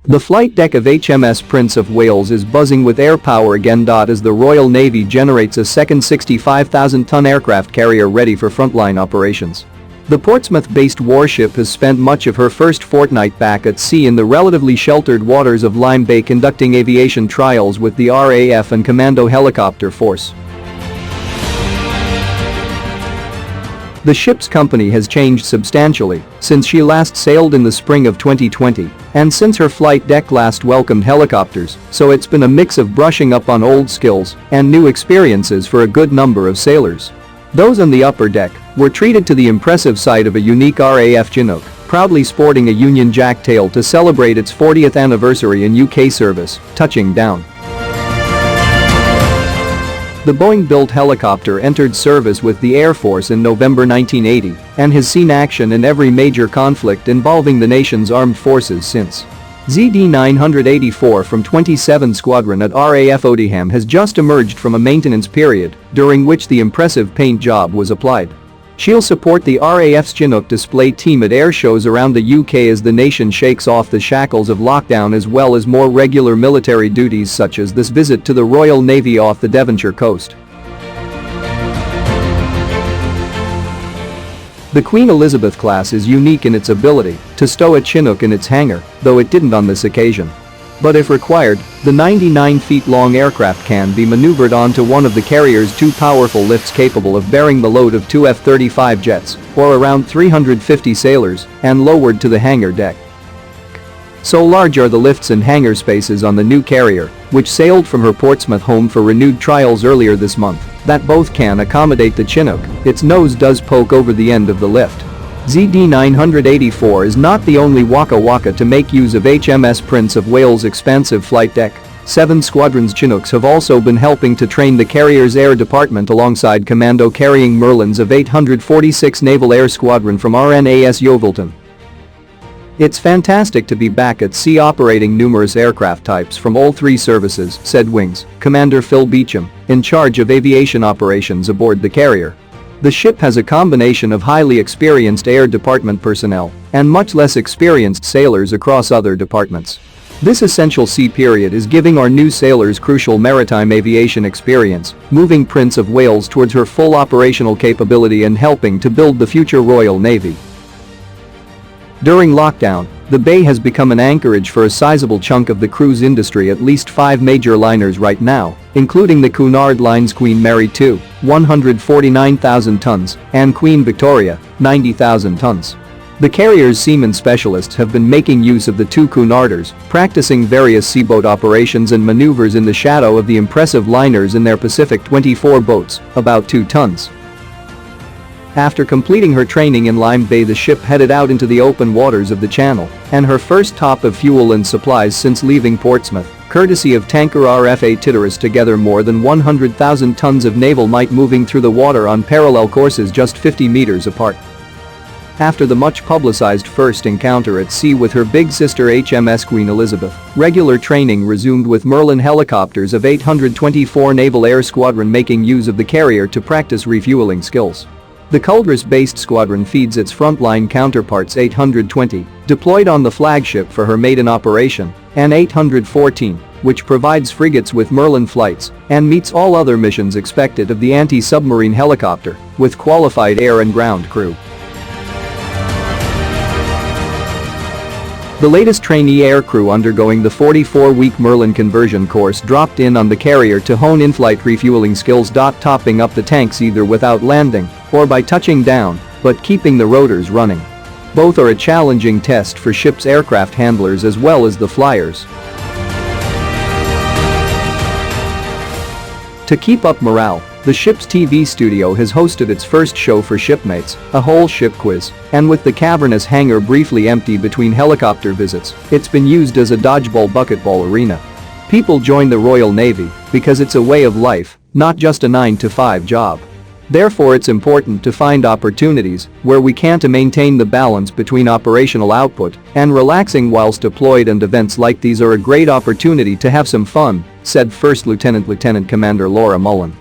The flight deck of HMS Prince of Wales is buzzing with air power again. As the Royal Navy generates a second 65,000-ton aircraft carrier ready for frontline operations. The Portsmouth-based warship has spent much of her first fortnight back at sea in the relatively sheltered waters of Lyme Bay conducting aviation trials with the RAF and Commando helicopter force. The ship's company has changed substantially since she last sailed in the spring of 2020 and since her flight deck last welcomed helicopters, so it's been a mix of brushing up on old skills and new experiences for a good number of sailors. Those on the upper deck were treated to the impressive sight of a unique RAF Chinook, proudly sporting a Union Jack tail to celebrate its 40th anniversary in UK service, touching down. The Boeing-built helicopter entered service with the Air Force in November 1980 and has seen action in every major conflict involving the nation's armed forces since. ZD-984 from 27 Squadron at RAF Odiham has just emerged from a maintenance period during which the impressive paint job was applied. She'll support the RAF's Chinook display team at air shows around the UK as the nation shakes off the shackles of lockdown, as well as more regular military duties such as this visit to the Royal Navy off the Devonshire coast. The Queen Elizabeth class is unique in its ability to stow a Chinook in its hangar, though it didn't on this occasion. But if required, the 99-feet-long aircraft can be maneuvered onto one of the carrier's two powerful lifts capable of bearing the load of two F-35 jets, or around 350 sailors, and lowered to the hangar deck. So large are the lifts and hangar spaces on the new carrier, which sailed from her Portsmouth home for renewed trials earlier this month, that both can accommodate the Chinook. Its nose does poke over the end of the lift. ZD-984 is not the only Waka Waka to make use of HMS Prince of Wales' expansive flight deck. 7 squadrons Chinooks have also been helping to train the carrier's air department alongside Commando carrying Merlins of 846 Naval Air Squadron from RNAS Yeovilton. It's fantastic to be back at sea operating numerous aircraft types from all three services, said Wings Commander Phil Beecham, in charge of aviation operations aboard the carrier. The ship has a combination of highly experienced Air Department personnel and much less experienced sailors across other departments. This essential sea period is giving our new sailors crucial maritime aviation experience, moving Prince of Wales towards her full operational capability and helping to build the future Royal Navy. During lockdown, the Bay has become an anchorage for a sizable chunk of the cruise industry. At least 5 major liners right now, including the Cunard Line's Queen Mary 2, 149,000 tons, and Queen Victoria, 90,000 tons. The carrier's seaman specialists have been making use of the 2 Cunarders, practicing various seaboat operations and maneuvers in the shadow of the impressive liners in their Pacific 24 boats, about 2 tons. After completing her training in Lyme Bay, the ship headed out into the open waters of the Channel, and her first top of fuel and supplies since leaving Portsmouth, courtesy of tanker RFA Titterus, together more than 100,000 tons of naval might moving through the water on parallel courses just 50 meters apart. After the much-publicized first encounter at sea with her big sister HMS Queen Elizabeth, regular training resumed with Merlin helicopters of 824 Naval Air Squadron making use of the carrier to practice refueling skills. The Culdress-based squadron feeds its frontline counterparts 820, deployed on the flagship for her maiden operation, and 814, which provides frigates with Merlin flights and meets all other missions expected of the anti-submarine helicopter, with qualified air and ground crew. The latest trainee aircrew undergoing the 44-week Merlin conversion course dropped in on the carrier to hone in-flight refueling skills. Topping up the tanks either without landing or by touching down, but keeping the rotors running. Both are a challenging test for ship's aircraft handlers as well as the flyers. To keep up morale, the ship's TV studio has hosted its first show for shipmates, a whole ship quiz, and with the cavernous hangar briefly empty between helicopter visits, it's been used as a dodgeball bucketball arena. People join the Royal Navy because it's a way of life, not just a 9-to-5 job. Therefore, it's important to find opportunities where we can to maintain the balance between operational output and relaxing whilst deployed, and events like these are a great opportunity to have some fun, said First Lieutenant Commander Laura Mullen.